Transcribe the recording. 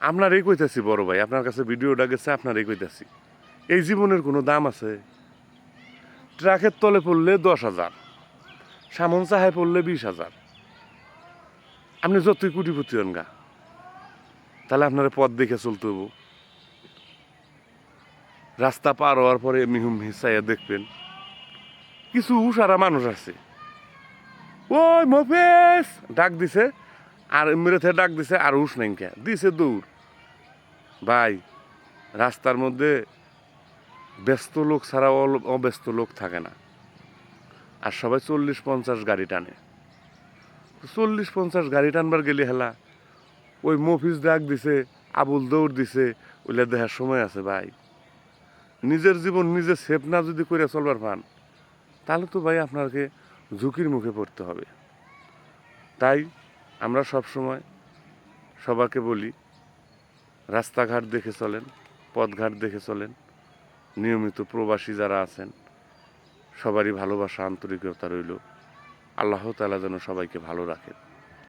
আপনারই কইতাছি বড় ভাই, আপনার কাছে ভিডিওটা গেছে, আপনারই কইতাছি। এই জীবনের কোনো দাম আছে? ট্রাকের তলে পড়লে 10,000, সামন চাহায় পড়লে 20,000। আপনি যতই কোটিপতি হন গা, তাহলে আপনার পথ দেখে চলতে হবো। রাস্তা পার হওয়ার পরে মিহুম হিসাইয়া দেখবেন কিছু সারা মানুষ আছে, ওই মফেস ডাক দিছে, আর মেরেথে ডাক দিছে, আর উস নাই কে দিছে দৌড়। ভাই, রাস্তার মধ্যে ব্যস্ত লোক ছাড়া অব্যস্ত লোক থাকে না, আর সবাই 40-50 গাড়ি টানে। 40-50 গাড়ি টানবার গেলে হেলা ওই মফিস ডাক দিছে, আবুল দৌড় দিছে, ওইলে দেখার সময় আছে ভাই? নিজের জীবন নিজে সেফ না যদি করে চলবার পান, তাহলে তো ভাই আপনাকে ঝুঁকির মুখে পড়তে হবে। তাই আমরা সব সময় সবাইকে বলি, রাস্তাঘাট দেখে চলেন, পথঘাট দেখে চলেন। নিয়মিত প্রবাসী যারা আছেন, সবারই ভালোবাসা আন্তরিকতা রইল। আল্লাহ তাআলা যেন সবাইকে ভালো রাখেন।